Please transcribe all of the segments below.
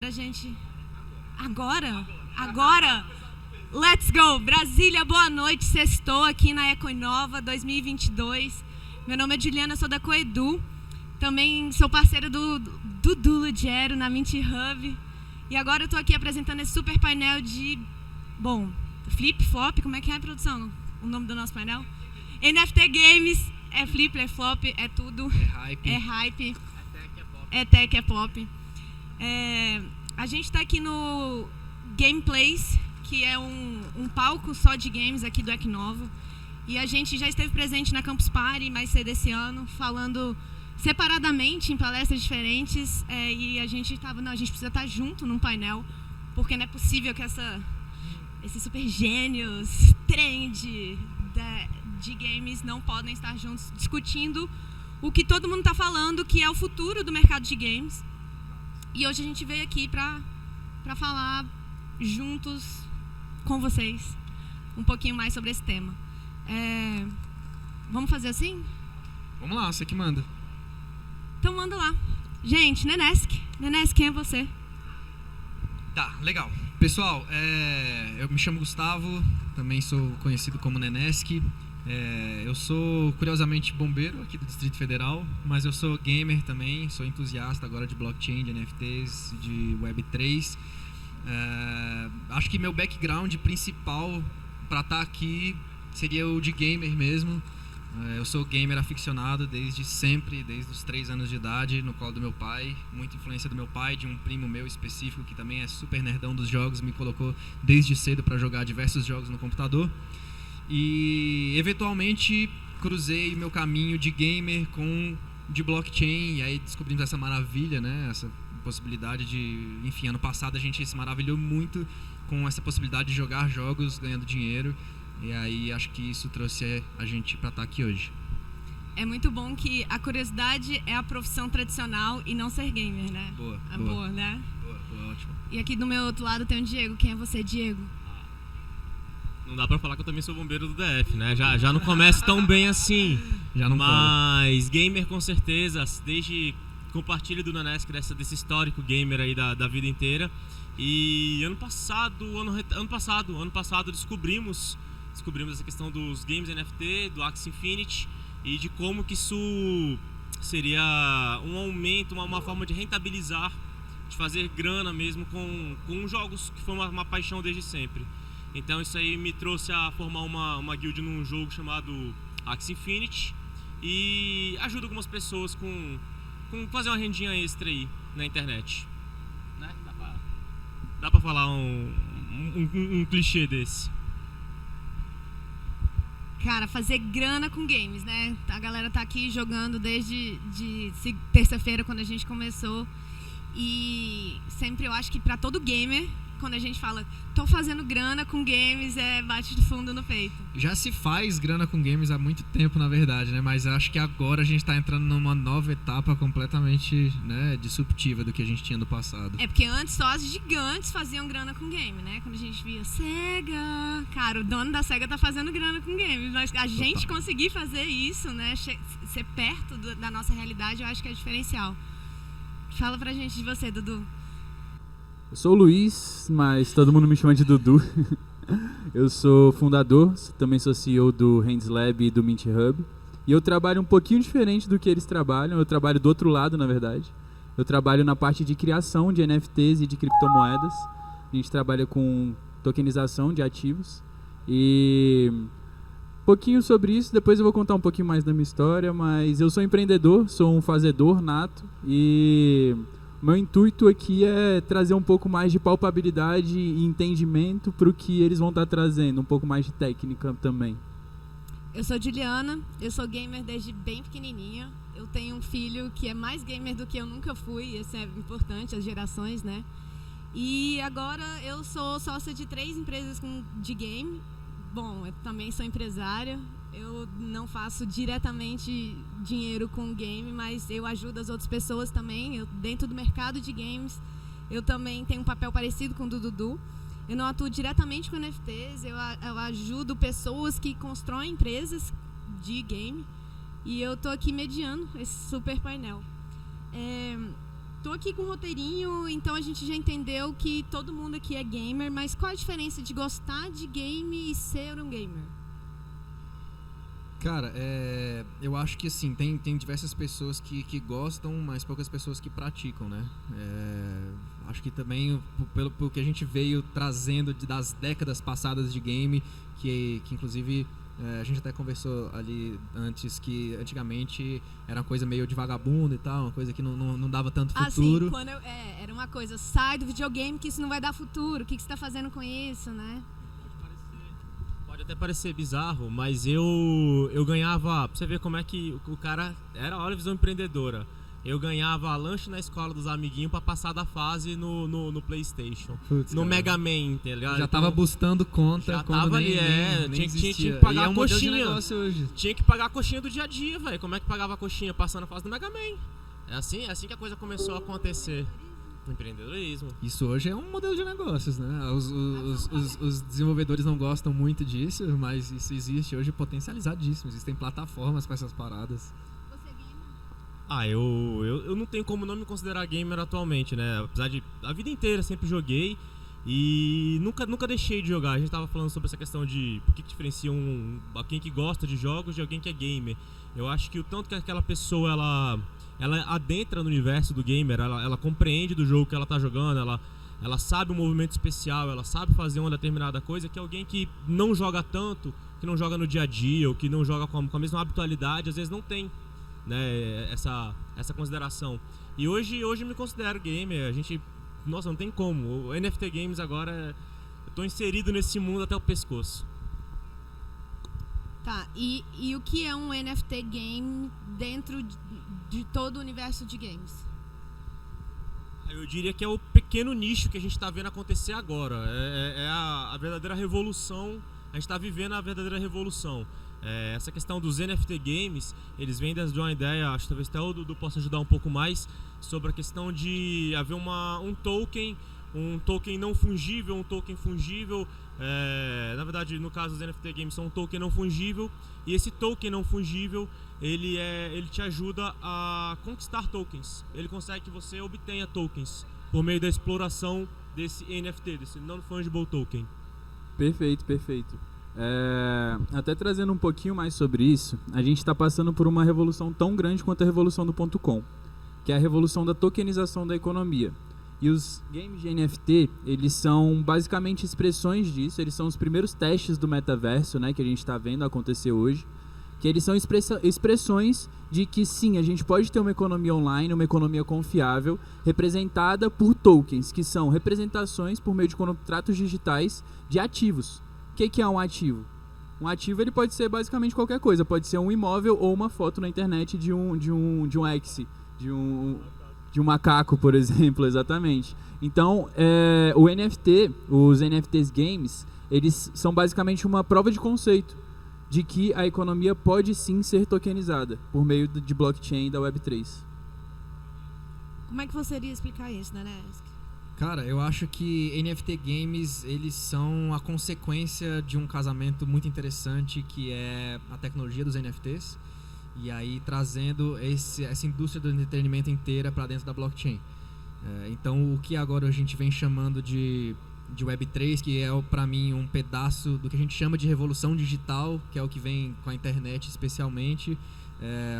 pra gente... Agora? Let's go! Brasília, boa noite. Sextou aqui na Ecoinova 2022. Meu nome é Juliana, sou da Coedu. Também sou parceira do Dudu Lugero na Mint Hub. E agora eu tô aqui apresentando esse super painel de... Bom, Flip, Flop, como é que é a produção? O nome do nosso painel? NFT Games, é Flip, é Flop, é tudo. É hype. É tech, é pop. A gente está aqui no Gameplace, que é um palco só de games aqui do Ecoinova. E a gente já esteve presente na Campus Party mais cedo esse ano, falando separadamente em palestras diferentes. E a gente estava, não, a gente precisa estar junto num painel, porque não é possível que esses super gênios, trend de games não podem estar juntos discutindo o que todo mundo está falando, que é o futuro do mercado de games. E hoje a gente veio aqui para falar juntos com vocês um pouquinho mais sobre esse tema. Vamos fazer assim? Vamos lá, você que manda. Então manda lá. Gente, Nenesk, quem é você? Tá, legal. Pessoal, eu me chamo Gustavo, também sou conhecido como Nenesk. Eu sou, curiosamente, bombeiro aqui do Distrito Federal, mas eu sou gamer também, sou entusiasta agora de blockchain, de NFTs, de Web3. Acho que meu background principal para estar aqui seria o de gamer mesmo. Eu sou gamer aficionado desde sempre, desde os 3 anos de idade, no colo do meu pai. Muita influência do meu pai, de um primo meu específico que também é super nerdão dos jogos, me colocou desde cedo para jogar diversos jogos no computador. E eventualmente cruzei meu caminho de gamer com de blockchain, e aí descobrimos essa maravilha, né? Essa possibilidade de... Enfim, ano passado a gente se maravilhou muito com essa possibilidade de jogar jogos ganhando dinheiro. E aí acho que isso trouxe a gente para estar aqui hoje. É muito bom que a curiosidade é a profissão tradicional e não ser gamer, né? Boa, né? Boa, ótimo. E aqui do meu outro lado tem o Diego. Quem é você, Diego? Não dá pra falar que eu também sou bombeiro do DF, né? Já não começo tão bem assim. Mas gamer com certeza, desde compartilho do Nenesk desse histórico gamer aí da vida inteira. E ano passado descobrimos essa questão dos games NFT, do Axie Infinity, e de como que isso seria um aumento, uma forma de rentabilizar, de fazer grana mesmo com jogos, que foi uma paixão desde sempre. Então isso aí me trouxe a formar uma guild num jogo chamado Axie Infinity, e ajuda algumas pessoas com fazer uma rendinha extra aí na internet, né? Dá pra falar um clichê desse. Cara, fazer grana com games, né? A galera tá aqui jogando desde terça-feira, quando a gente começou. E sempre eu acho que pra todo gamer, quando a gente fala, tô fazendo grana com games, bate de fundo no peito. Já se faz grana com games há muito tempo, na verdade, né? Mas acho que agora a gente tá entrando numa nova etapa completamente, né, disruptiva do que a gente tinha no passado. Porque antes só as gigantes faziam grana com game, né? Quando a gente via Sega... Cara, o dono da Sega tá fazendo grana com games. Mas a gente conseguir fazer isso, né? Ser perto da nossa realidade, eu acho que é diferencial. Fala pra gente de você, Dudu. Eu sou o Luiz, mas todo mundo me chama de Dudu. Eu sou fundador, também sou CEO do Hands Lab e do Mint Hub. E eu trabalho um pouquinho diferente do que eles trabalham. Eu trabalho do outro lado, na verdade. Eu trabalho na parte de criação de NFTs e de criptomoedas. A gente trabalha com tokenização de ativos. E um pouquinho sobre isso, depois eu vou contar um pouquinho mais da minha história. Mas eu sou empreendedor, sou um fazedor nato. E meu intuito aqui é trazer um pouco mais de palpabilidade e entendimento para o que eles vão estar trazendo, um pouco mais de técnica também. Eu sou Juliana, eu sou gamer desde bem pequenininha. Eu tenho um filho que é mais gamer do que eu nunca fui, isso é importante, as gerações, né? E agora eu sou sócia de 3 empresas de game. Bom, eu também sou empresária. Eu não faço diretamente dinheiro com game, mas eu ajudo as outras pessoas também. Dentro do mercado de games, eu também tenho um papel parecido com o do Dudu. Eu não atuo diretamente com NFTs, eu ajudo pessoas que constroem empresas de game. E eu tô aqui mediando esse super painel. tô aqui com o roteirinho, então a gente já entendeu que todo mundo aqui é gamer, mas qual a diferença de gostar de game e ser um gamer? Cara, eu acho que assim, tem diversas pessoas que gostam, mas poucas pessoas que praticam, né? Acho que também, pelo que a gente veio trazendo das décadas passadas de game, que inclusive a gente até conversou ali antes, que antigamente era uma coisa meio de vagabundo e tal, uma coisa que não dava tanto futuro. Assim, quando era uma coisa, sai do videogame que isso não vai dar futuro, o que você tá fazendo com isso, né? Pode até parecer bizarro, mas eu ganhava, pra você ver como é que o cara era, olha a visão empreendedora. Eu ganhava lanche na escola dos amiguinhos pra passar da fase no PlayStation. Putz, no cara. Mega Man, tá ligado? Já tava bustando conta já quando tava ali, nem tinha existia. que pagar E é a um modelo de coxinha. negócio hoje. Tinha que pagar a coxinha do dia a dia, velho. Como é que pagava a coxinha passando a fase do Mega Man? É assim que a coisa começou a acontecer. Empreendedorismo. Isso hoje é um modelo de negócios, né? Os desenvolvedores não gostam muito disso, mas isso existe hoje potencializadíssimo. Existem plataformas para essas paradas. Eu não tenho como não me considerar gamer atualmente, né? Apesar de a vida inteira sempre joguei e nunca deixei de jogar. A gente tava falando sobre essa questão de por que diferencia alguém que gosta de jogos de alguém que é gamer. Eu acho que o tanto que aquela pessoa ela adentra no universo do gamer, ela compreende do jogo que ela tá jogando, ela sabe um movimento especial, ela sabe fazer uma determinada coisa que alguém que não joga tanto, que não joga no dia a dia ou que não joga com a mesma habitualidade, às vezes não tem, né, essa consideração. E hoje eu me considero gamer. Nossa, não tem como. O NFT Games agora, eu tô inserido nesse mundo até o pescoço. Tá, e o que é um NFT game dentro de todo o universo de games? Eu diria que é o pequeno nicho que a gente está vendo acontecer agora. É a verdadeira revolução. A gente está vivendo a verdadeira revolução. Essa questão dos NFT Games, eles vêm desde uma ideia, acho que talvez até o Dudu possa ajudar um pouco mais, sobre a questão de haver um token não fungível, um token fungível. Na verdade, no caso dos NFT Games, são um token não fungível, e esse token não fungível, ele te ajuda a conquistar tokens. Ele consegue que você obtenha tokens por meio da exploração desse NFT, desse non-fungible token. Perfeito. Até trazendo um pouquinho mais sobre isso, a gente está passando por uma revolução tão grande quanto a revolução do .com, que é a revolução da tokenização da economia. E os games de NFT, eles são basicamente expressões disso, eles são os primeiros testes do metaverso, né, que a gente está vendo acontecer hoje, que eles são expressões de que sim, a gente pode ter uma economia online, uma economia confiável, representada por tokens, que são representações por meio de contratos digitais de ativos. O que é um ativo? Um ativo ele pode ser basicamente qualquer coisa, pode ser um imóvel ou uma foto na internet de um X, de um macaco, por exemplo, exatamente. Então, o NFT, os NFTs Games, eles são basicamente uma prova de conceito de que a economia pode sim ser tokenizada por meio de blockchain da Web3. Como é que você iria explicar isso, Nenesk? Cara, eu acho que NFT Games, eles são a consequência de um casamento muito interessante, que é a tecnologia dos NFTs, e aí trazendo essa indústria do entretenimento inteira para dentro da blockchain. Então, o que agora a gente vem chamando de Web3, que é para mim um pedaço do que a gente chama de revolução digital, que é o que vem com a internet especialmente.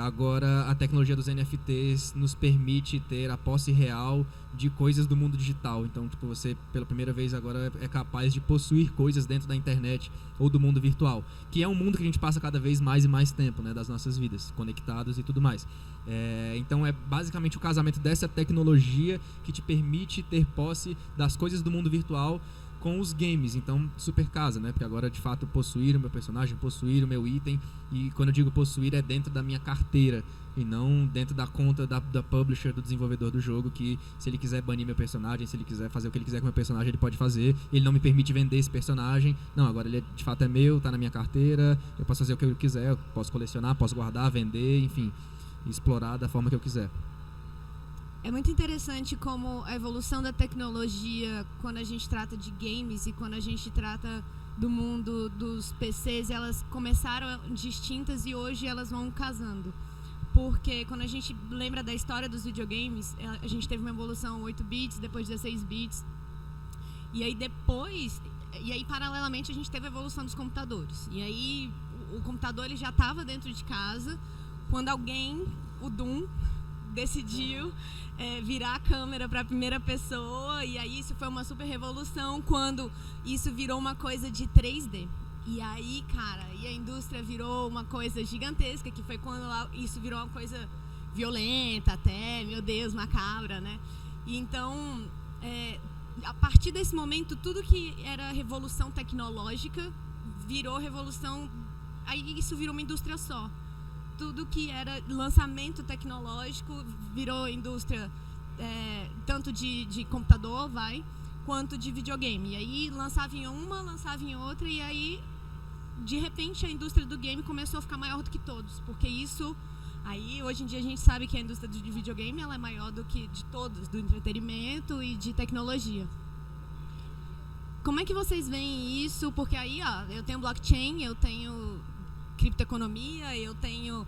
Agora a tecnologia dos NFTs nos permite ter a posse real de coisas do mundo digital. Então, tipo, você pela primeira vez agora é capaz de possuir coisas dentro da internet ou do mundo virtual, que é um mundo que a gente passa cada vez mais e mais tempo, né, das nossas vidas, conectados e tudo mais. Então é basicamente o casamento dessa tecnologia que te permite ter posse das coisas do mundo virtual com os games. Então, super casa, né? Porque agora, de fato, possuir o meu personagem, possuir o meu item, e quando eu digo possuir é dentro da minha carteira e não dentro da conta da publisher, do desenvolvedor do jogo, que se ele quiser banir meu personagem, se ele quiser fazer o que ele quiser com o meu personagem, ele pode fazer. Ele não me permite vender esse personagem. Não, agora ele de fato é meu, tá na minha carteira, eu posso fazer o que eu quiser, eu posso colecionar, posso guardar, vender, enfim, explorar da forma que eu quiser. É muito interessante como a evolução da tecnologia, quando a gente trata de games e quando a gente trata do mundo dos PCs, elas começaram distintas e hoje elas vão casando. porque quando a gente lembra da história dos videogames, a gente teve uma evolução 8 bits, depois 16 bits. E aí paralelamente a gente teve a evolução dos computadores. E aí o computador ele já estava dentro de casa quando alguém, o Doom, decidiu virar a câmera para a primeira pessoa. E aí isso foi uma super revolução quando isso virou uma coisa de 3D. E aí, cara, a indústria virou uma coisa gigantesca, que foi quando isso virou uma coisa violenta até, meu Deus, macabra, né? E então, a partir desse momento, tudo que era revolução tecnológica virou revolução, aí isso virou uma indústria só. Tudo que era lançamento tecnológico virou indústria tanto de computador, quanto de videogame. E aí lançava em uma, lançava em outra, e aí de repente a indústria do game começou a ficar maior do que todos, porque isso aí hoje em dia a gente sabe que a indústria de videogame ela é maior do que de todos, do entretenimento e de tecnologia. Como é que vocês veem isso? Porque aí eu tenho blockchain, eu tenho criptoeconomia, eu tenho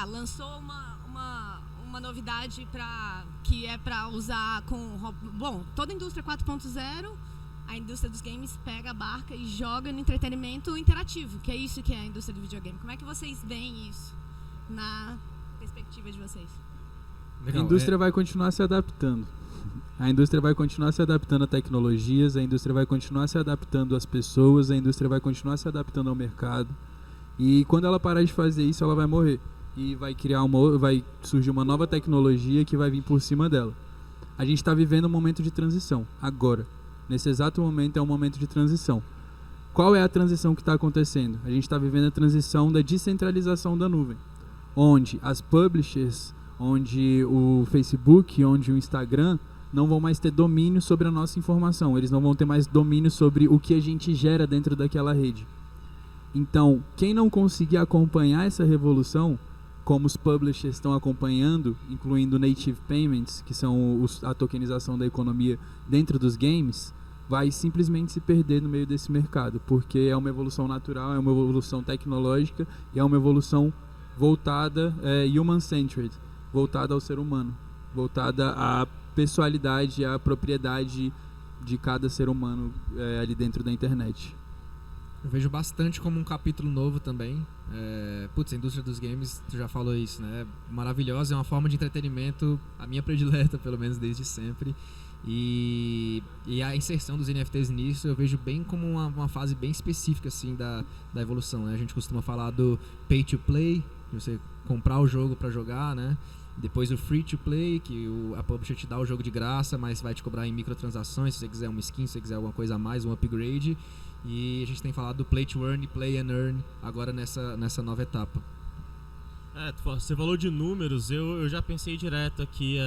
lançou uma novidade que é para usar toda a indústria 4.0. A indústria dos games pega a barca e joga no entretenimento interativo, que é isso que é a indústria do videogame. Como é que vocês veem isso na perspectiva de vocês? A indústria vai continuar se adaptando. A indústria vai continuar se adaptando a tecnologias, a indústria vai continuar se adaptando às pessoas, a indústria vai continuar se adaptando ao mercado. E quando ela parar de fazer isso, ela vai morrer. E vai surgir uma nova tecnologia que vai vir por cima dela. A gente está vivendo um momento de transição, agora. Nesse exato momento é um momento de transição. Qual é a transição que está acontecendo? A gente está vivendo a transição da descentralização da nuvem, onde as publishers, onde o Facebook, onde o Instagram não vão mais ter domínio sobre a nossa informação. Eles não vão ter mais domínio sobre o que a gente gera dentro daquela rede. Então, quem não conseguir acompanhar essa revolução, como os publishers estão acompanhando, incluindo native payments, que são a tokenização da economia dentro dos games, vai simplesmente se perder no meio desse mercado, porque é uma evolução natural, é uma evolução tecnológica e é uma evolução voltada, human-centered, voltada ao ser humano, voltada à pessoalidade, à propriedade de cada ser humano ali dentro da internet. Eu vejo bastante como um capítulo novo também. A indústria dos games, tu já falou isso, né? Maravilhosa, é uma forma de entretenimento, a minha predileta, pelo menos desde sempre. E a inserção dos NFTs nisso eu vejo bem como uma fase bem específica assim, da evolução, né? A gente costuma falar do pay to play, de você comprar o jogo para jogar, né? Depois o free to play, que a publisher te dá o jogo de graça, mas vai te cobrar em microtransações, se você quiser uma skin, se você quiser alguma coisa a mais, um upgrade. E a gente tem falado do play to earn e play and earn agora nessa nova etapa. Você falou de números, eu já pensei direto aqui.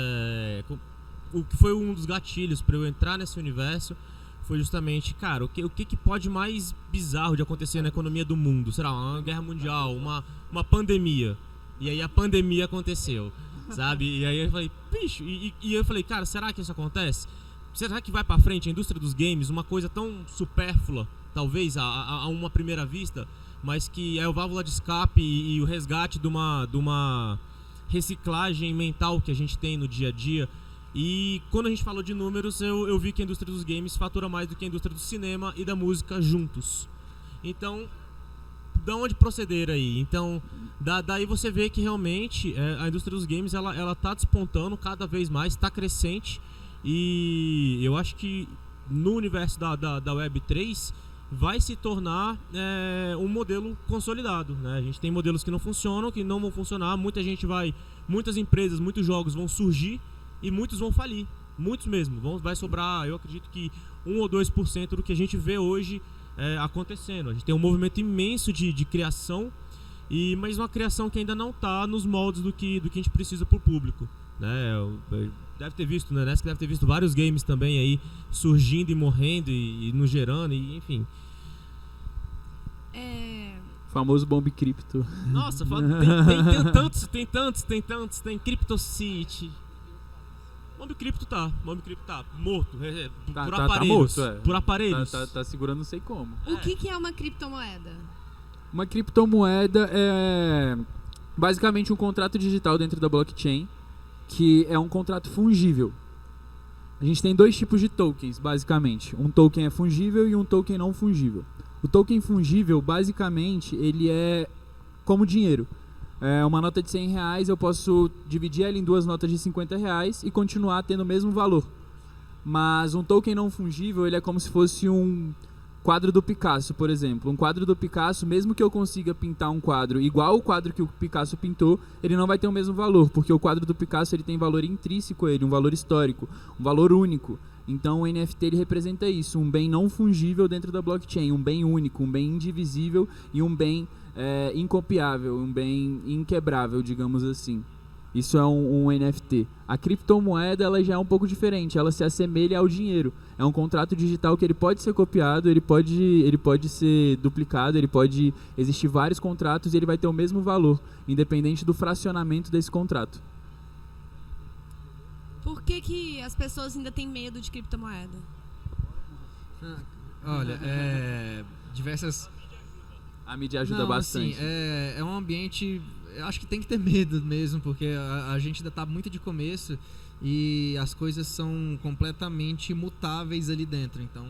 O que foi um dos gatilhos para eu entrar nesse universo foi justamente, cara, o que pode mais bizarro de acontecer na economia do mundo? Será uma guerra mundial, uma pandemia. E aí a pandemia aconteceu, sabe? E aí eu falei, bicho, e eu falei, cara, será que isso acontece? Será que vai pra frente a indústria dos games, uma coisa tão supérflua, talvez, a uma primeira vista, mas que é o válvula de escape e o resgate de uma reciclagem mental que a gente tem no dia a dia. E quando a gente falou de números, eu vi que a indústria dos games fatura mais do que a indústria do cinema e da música juntos. Então, da onde proceder aí? Então, daí você vê que realmente a indústria dos games ela tá despontando cada vez mais, está crescente. E eu acho que no universo da Web3 vai se tornar um modelo consolidado, né? A gente tem modelos que não funcionam, que não vão funcionar. Muitas empresas, muitos jogos vão surgir e muitos vão falir. Muitos mesmo. Vai sobrar, eu acredito que 1 ou 2% do que a gente vê hoje acontecendo. A gente tem um movimento imenso de criação, mas uma criação que ainda não está nos moldes do que a gente precisa para o público, né? Deve ter visto, né? Nessa deve ter visto vários games também aí surgindo e morrendo e nos gerando, enfim. Famoso Bomb Crypto. Nossa, tem tantos, tem Crypto City. Bomb Crypto tá morto, por aparelhos. Tá morto, por aparelhos. Tá segurando não sei como. O que é uma criptomoeda? Uma criptomoeda basicamente um contrato digital dentro da blockchain, que é um contrato fungível. A gente tem 2 tipos de tokens, basicamente. Um token é fungível e um token não fungível. O token fungível, basicamente, ele é como dinheiro. Uma nota de R$100, eu posso dividir ela em 2 notas de R$50 e continuar tendo o mesmo valor. Mas um token não fungível, ele é como se fosse um quadro do Picasso, por exemplo. Um quadro do Picasso, mesmo que eu consiga pintar um quadro igual ao quadro que o Picasso pintou, ele não vai ter o mesmo valor, porque o quadro do Picasso ele tem valor intrínseco a ele, um valor histórico, um valor único. Então o NFT ele representa isso, um bem não fungível dentro da blockchain, um bem único, um bem indivisível e um bem incopiável, um bem inquebrável, digamos assim. Isso é um NFT. A criptomoeda ela já é um pouco diferente, ela se assemelha ao dinheiro. É um contrato digital que ele pode ser copiado, ele pode ser duplicado, ele pode existir vários contratos e ele vai ter o mesmo valor, independente do fracionamento desse contrato. Por que as pessoas ainda têm medo de criptomoeda? Olha, diversas... A mídia ajuda bastante. Assim, é um ambiente... Eu acho que tem que ter medo mesmo, porque a gente ainda está muito de começo e as coisas são completamente mutáveis ali dentro. Então,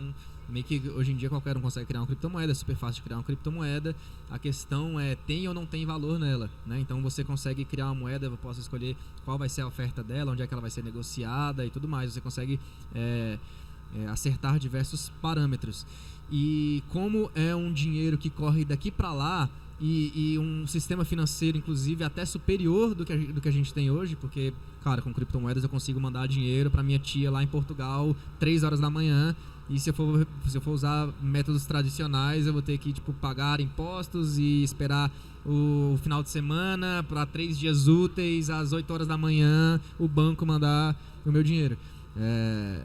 meio que hoje em dia qualquer um consegue criar uma criptomoeda, é super fácil de criar uma criptomoeda. A questão é, tem ou não tem valor nela, né? Então você consegue criar uma moeda, eu posso escolher qual vai ser a oferta dela, onde é que ela vai ser negociada e tudo mais. Você consegue acertar diversos parâmetros. E como é um dinheiro que corre daqui para lá, e um sistema financeiro, inclusive, até superior do que a gente tem hoje, porque, cara, com criptomoedas eu consigo mandar dinheiro para minha tia lá em Portugal 3 horas da manhã, e se eu for usar métodos tradicionais, eu vou ter que pagar impostos e esperar o final de semana para 3 dias úteis, às 8 horas da manhã, o banco mandar o meu dinheiro.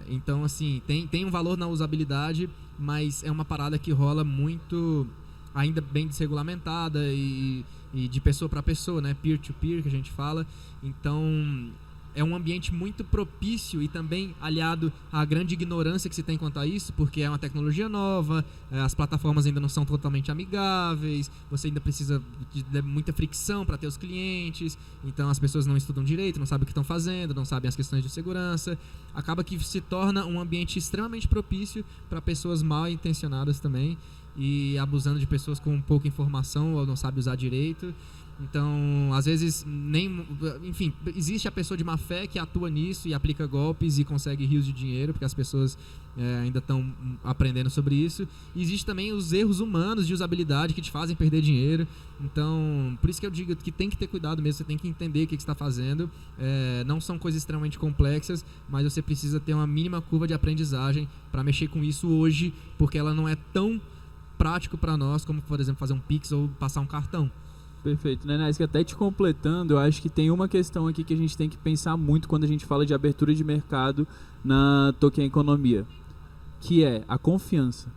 Então, assim, tem um valor na usabilidade, mas é uma parada que rola muito... ainda bem desregulamentada e de pessoa para pessoa, né? Peer-to-peer, que a gente fala. Então, é um ambiente muito propício e também aliado à grande ignorância que se tem quanto a isso, porque é uma tecnologia nova, as plataformas ainda não são totalmente amigáveis, você ainda precisa de muita fricção para ter os clientes, então as pessoas não estudam direito, não sabem o que estão fazendo, não sabem as questões de segurança. Acaba que se torna um ambiente extremamente propício para pessoas mal intencionadas também, e abusando de pessoas com pouca informação ou não sabe usar direito. Então, às vezes, enfim, existe a pessoa de má fé que atua nisso e aplica golpes e consegue rios de dinheiro, porque as pessoas ainda estão aprendendo sobre isso. E existe também os erros humanos de usabilidade que te fazem perder dinheiro. Então, por isso que eu digo que tem que ter cuidado mesmo, você tem que entender o que você está fazendo. Não são coisas extremamente complexas, mas você precisa ter uma mínima curva de aprendizagem para mexer com isso hoje, porque ela não é tão prático para nós como, por exemplo, fazer um Pix ou passar um cartão. Perfeito, né, Nes? Que até te completando, eu acho que tem uma questão aqui que a gente tem que pensar muito quando a gente fala de abertura de mercado na token economia, que é a confiança.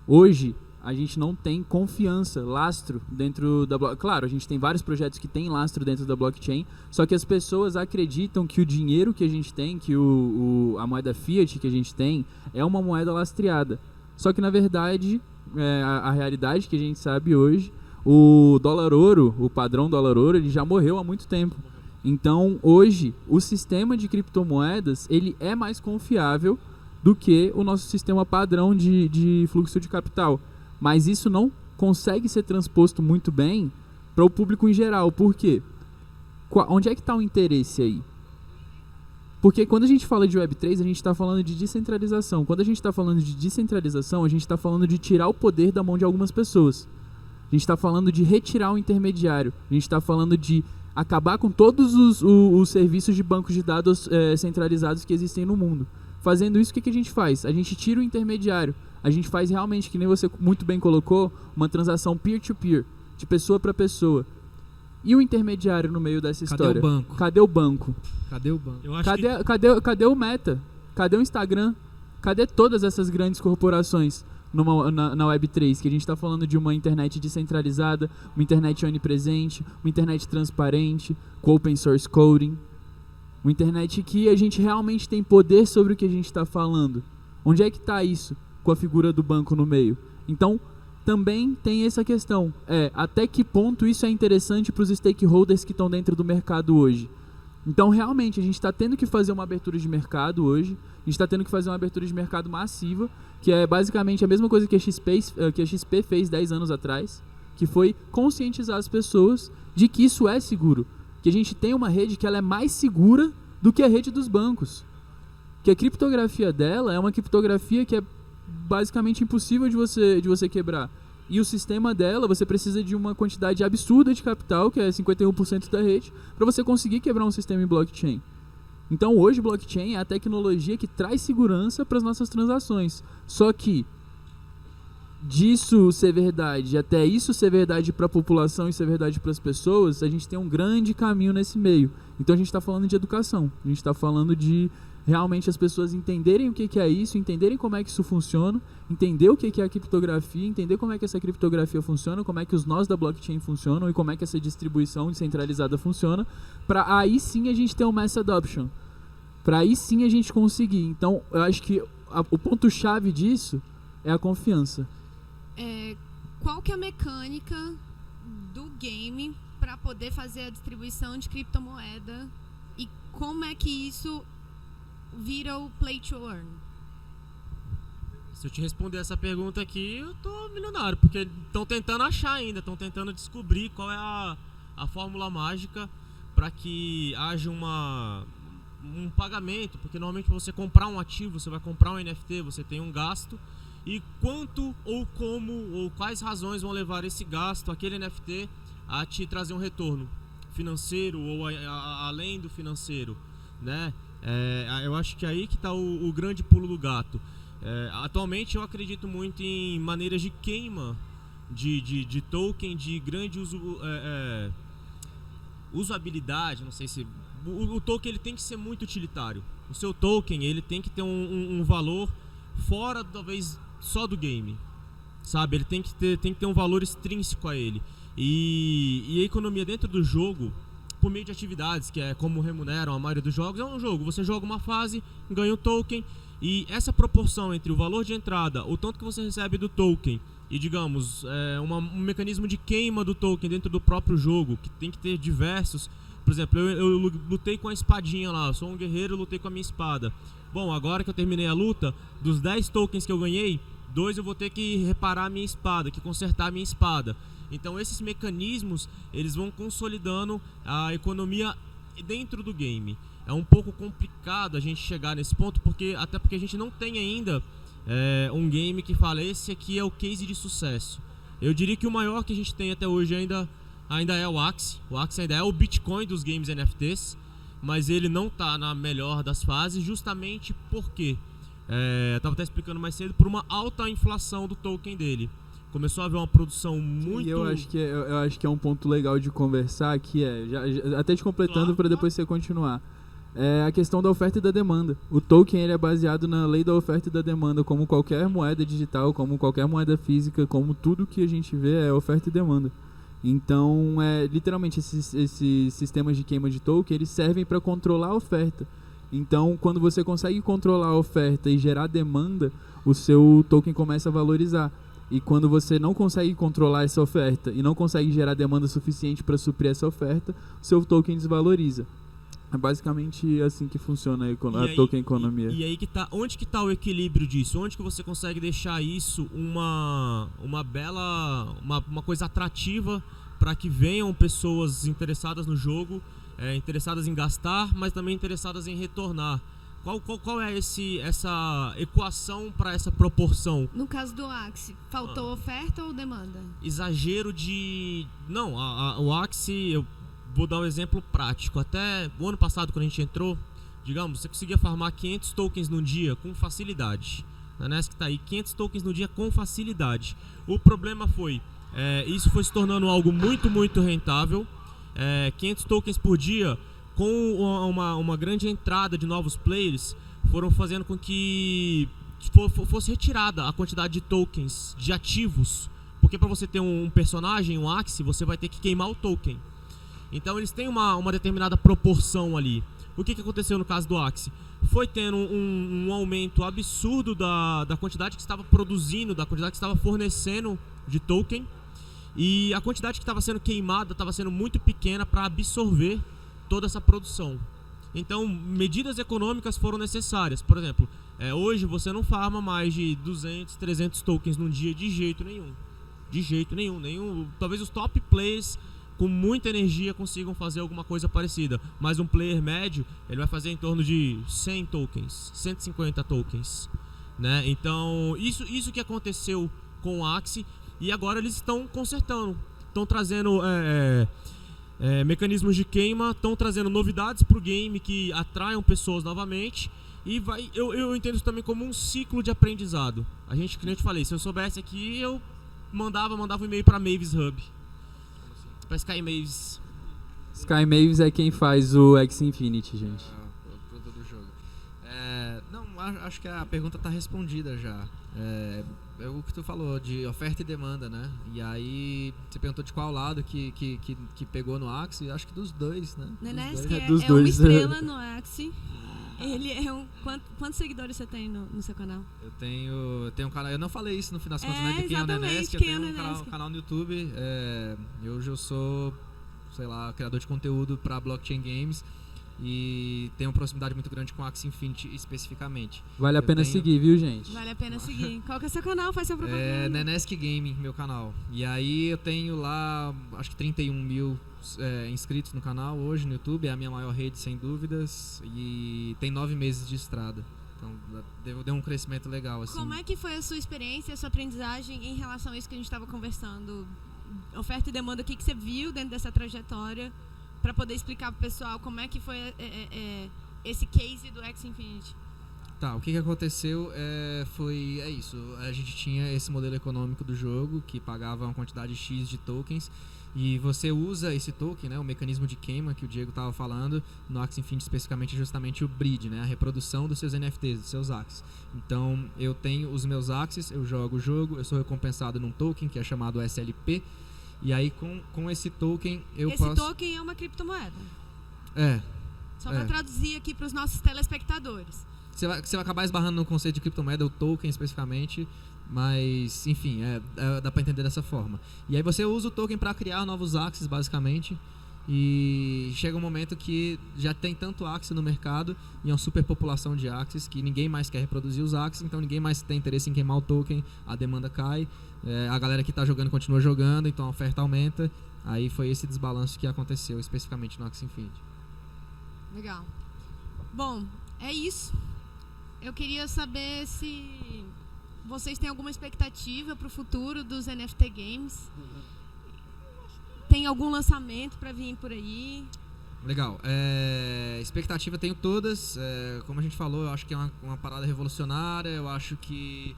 Hoje, a gente não tem confiança, lastro dentro da blockchain. Claro, a gente tem vários projetos que têm lastro dentro da blockchain, só que as pessoas acreditam que o dinheiro que a gente tem, que a moeda fiat que a gente tem, é uma moeda lastreada. Só que, na verdade, a realidade que a gente sabe hoje, o dólar ouro, o padrão dólar ouro, ele já morreu há muito tempo. Então, hoje, o sistema de criptomoedas, ele é mais confiável do que o nosso sistema padrão de fluxo de capital. Mas isso não consegue ser transposto muito bem para o público em geral. Por quê? Onde é que está o interesse aí? Porque quando a gente fala de Web3, a gente está falando de descentralização. Quando a gente está falando de descentralização, a gente está falando de tirar o poder da mão de algumas pessoas. A gente está falando de retirar o intermediário. A gente está falando de acabar com todos os serviços de bancos de dados centralizados que existem no mundo. Fazendo isso, o que a gente faz? A gente tira o intermediário. A gente faz realmente, que nem você muito bem colocou, uma transação peer-to-peer, de pessoa para pessoa. E o intermediário no meio dessa história? Cadê o banco? Cadê o banco? Eu acho Cadê o Meta? Cadê o Instagram? Cadê todas essas grandes corporações na Web3? Que a gente está falando de uma internet descentralizada, uma internet onipresente, uma internet transparente, com open source coding. Uma internet que a gente realmente tem poder sobre o que a gente está falando. Onde é que está isso com a figura do banco no meio? Então, também tem essa questão. Até que ponto isso é interessante para os stakeholders que estão dentro do mercado hoje. Então, realmente, a gente está tendo que fazer uma abertura de mercado hoje. A gente está tendo que fazer uma abertura de mercado massiva, que é basicamente a mesma coisa que a XP fez 10 anos atrás, que foi conscientizar as pessoas de que isso é seguro. Que a gente tem uma rede que ela é mais segura do que a rede dos bancos. Que a criptografia dela é uma criptografia que é basicamente impossível de você quebrar. E o sistema dela, você precisa de uma quantidade absurda de capital, que é 51% da rede, para você conseguir quebrar um sistema em blockchain. Então hoje blockchain é a tecnologia que traz segurança para as nossas transações. Só que disso ser verdade, até isso ser verdade para a população e ser verdade para as pessoas, a gente tem um grande caminho nesse meio. Então a gente está falando de educação, a gente está falando de realmente as pessoas entenderem o que é isso, entenderem como é que isso funciona, entender o que é a criptografia, entender como é que essa criptografia funciona, como é que os nós da blockchain funcionam e como é que essa distribuição descentralizada funciona, para aí sim a gente ter um mass adoption, para aí sim a gente conseguir. Então eu acho que o ponto-chave disso é a confiança. Qual que é a mecânica do game para poder fazer a distribuição de criptomoeda e como é que isso vira o play to earn? Se eu te responder essa pergunta aqui, eu tô milionário, porque estão tentando achar ainda, estão tentando descobrir qual é a fórmula mágica para que haja um pagamento, porque normalmente para você comprar um ativo, você vai comprar um NFT, você tem um gasto, e quanto ou como ou quais razões vão levar esse gasto, aquele NFT, a te trazer um retorno financeiro ou além do financeiro, né? Eu acho que é aí que está o grande pulo do gato. Atualmente eu acredito muito em maneiras de queima de token de grande usabilidade. Não sei se o token ele tem que ser muito utilitário. O seu token ele tem que ter um valor fora talvez só do game, sabe? Ele tem que ter um valor extrínseco a ele. E a economia dentro do jogo, por meio de atividades, que é como remuneram a maioria dos jogos, é um jogo. Você joga uma fase, ganha um token, e essa proporção entre o valor de entrada, o tanto que você recebe do token, e digamos, um mecanismo de queima do token dentro do próprio jogo, que tem que ter diversos. Por exemplo, eu lutei com a espadinha lá, eu sou um guerreiro, lutei com a minha espada. Bom, agora que eu terminei a luta, dos 10 tokens que eu ganhei, 2 eu vou ter que reparar a minha espada, que consertar a minha espada. Então esses mecanismos, eles vão consolidando a economia dentro do game. É um pouco complicado a gente chegar nesse ponto, até porque a gente não tem ainda um game que fala, esse aqui é o case de sucesso. Eu diria que o maior que a gente tem até hoje ainda é o Axie. O Axie ainda é o Bitcoin dos games NFTs, mas ele não está na melhor das fases, justamente porque, eu estava até explicando mais cedo, por uma alta inflação do token dele. Começou a haver uma produção muito... E eu acho que é um ponto legal de conversar, que até te completando para depois você continuar. É a questão da oferta e da demanda. O token ele é baseado na lei da oferta e da demanda, como qualquer moeda digital, como qualquer moeda física, como tudo que a gente vê é oferta e demanda. Então, literalmente, esses sistemas de queima de token, eles servem para controlar a oferta. Então, quando você consegue controlar a oferta e gerar demanda, o seu token começa a valorizar. E quando você não consegue controlar essa oferta e não consegue gerar demanda suficiente para suprir essa oferta, o seu token desvaloriza. É basicamente assim que funciona a token economia. E aí onde que tá o equilíbrio disso? Onde que você consegue deixar isso uma coisa atrativa para que venham pessoas interessadas no jogo, interessadas em gastar, mas também interessadas em retornar? Qual é essa equação para essa proporção? No caso do Axie, faltou oferta ou demanda? Exagero de... Não, o Axie, eu vou dar um exemplo prático. Até o ano passado, quando a gente entrou, digamos, você conseguia farmar 500 tokens no dia com facilidade. Na NESC tá aí, 500 tokens no dia com facilidade. O problema foi, isso foi se tornando algo muito, muito rentável. 500 tokens por dia, com uma grande entrada de novos players, foram fazendo com que fosse retirada a quantidade de tokens, de ativos. Porque para você ter um personagem, um Axie, você vai ter que queimar o token. Então eles têm uma determinada proporção ali. o que aconteceu no caso do Axie? Foi tendo um aumento absurdo da quantidade que estava produzindo, da quantidade que estava fornecendo de token, e a quantidade que estava sendo queimada estava sendo muito pequena para absorver toda essa produção. Então, medidas econômicas foram necessárias. Por exemplo, hoje você não farma mais de 200, 300 tokens num dia de jeito nenhum. De jeito nenhum. Talvez os top players com muita energia consigam fazer alguma coisa parecida. Mas um player médio, ele vai fazer em torno de 100 tokens, 150 tokens. Né? Então, isso que aconteceu com o Axie, e agora eles estão consertando. Estão trazendo mecanismos de queima, estão trazendo novidades para o game que atraiam pessoas novamente. E eu entendo isso também como um ciclo de aprendizado. A gente, que nem eu te falei, se eu soubesse aqui, eu mandava um e-mail para Mavis Hub. Para Sky Mavis. Sky Mavis é quem faz o Axie Infinity, gente. O produto do jogo. Não, acho que a pergunta está respondida já. É o que tu falou, de oferta e demanda, né? E aí, você perguntou de qual lado que pegou no Axie, acho que dos dois, né? Nenesk Dos é uma dois. estrela no Axie. Ele é quantos seguidores você tem no seu canal? Eu tenho um canal, eu não falei isso no final das contas, né? De quem é o Exatamente, Nenesk, eu quem é o tenho Nenesk? um canal no YouTube. Hoje eu sou, sei lá, criador de conteúdo para blockchain games. E tenho uma proximidade muito grande com Axie Infinity especificamente. Vale a pena seguir, viu, gente? Vale a pena seguir. Qual que é o seu canal? Faz seu propaganda. Nenesk Gaming, meu canal. E aí eu tenho lá, acho que 31 mil inscritos no canal hoje no YouTube. É a minha maior rede, sem dúvidas. E tem 9 meses de estrada. Então deu um crescimento legal, assim. Como é que foi a sua experiência, a sua aprendizagem em relação a isso que a gente estava conversando? Oferta e demanda, o que você viu dentro dessa trajetória? Para poder explicar pro pessoal como é que foi esse case do Axie Infinity. Tá, o que aconteceu foi isso. A gente tinha esse modelo econômico do jogo que pagava uma quantidade X de tokens e você usa esse token, né, o mecanismo de queima que o Diego estava falando, no Axie Infinity especificamente justamente o breed, né, a reprodução dos seus NFTs, dos seus Axies. Então eu tenho os meus Axies, eu jogo o jogo, eu sou recompensado num token que é chamado SLP. E aí, com esse token, Esse token é uma criptomoeda. Só para traduzir aqui para os nossos telespectadores. Você vai acabar esbarrando no conceito de criptomoeda, o token especificamente, mas, enfim, dá para entender dessa forma. E aí você usa o token para criar novos Axies, basicamente, e chega um momento que já tem tanto Axie no mercado e uma superpopulação de Axies que ninguém mais quer reproduzir os Axies, então ninguém mais tem interesse em queimar o token, a demanda cai, a galera que está jogando continua jogando, então a oferta aumenta. Aí foi esse desbalanço que aconteceu especificamente no Axie Infinity. Legal. Bom, é isso. Eu queria saber se vocês têm alguma expectativa para o futuro dos NFT Games. Tem algum lançamento para vir por aí? Legal. Expectativa tenho todas. Como a gente falou, eu acho que é uma parada revolucionária. Eu acho que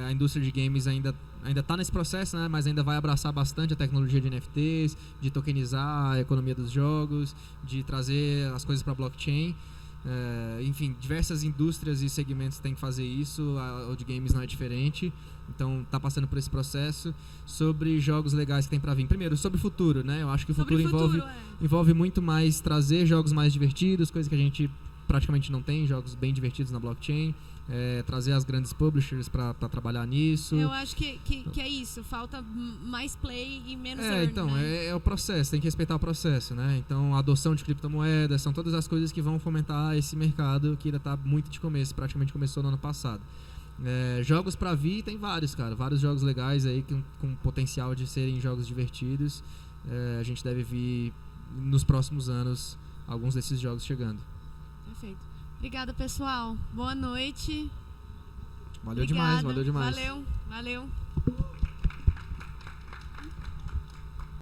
a indústria de games ainda está nesse processo, né? Mas ainda vai abraçar bastante a tecnologia de NFTs, de tokenizar a economia dos jogos, de trazer as coisas para blockchain. Enfim, diversas indústrias e segmentos têm que fazer isso. O de games não é diferente. Então tá passando por esse processo. Sobre jogos legais que tem pra vir. Primeiro, sobre o futuro, né? Eu acho que o futuro envolve muito mais trazer jogos mais divertidos, coisa que a gente praticamente não tem, jogos bem divertidos na blockchain. Trazer as grandes publishers pra trabalhar nisso. Eu acho que é isso. Falta mais play e menos earn, então, né? é o processo, tem que respeitar o processo, né? Então, a adoção de criptomoedas são todas as coisas que vão fomentar esse mercado que ainda tá muito de começo, praticamente começou no ano passado. Jogos pra vir, tem vários, cara. Vários jogos legais aí com potencial de serem jogos divertidos. A gente deve ver nos próximos anos alguns desses jogos chegando. Perfeito. Obrigada, pessoal. Boa noite. Valeu demais. Valeu.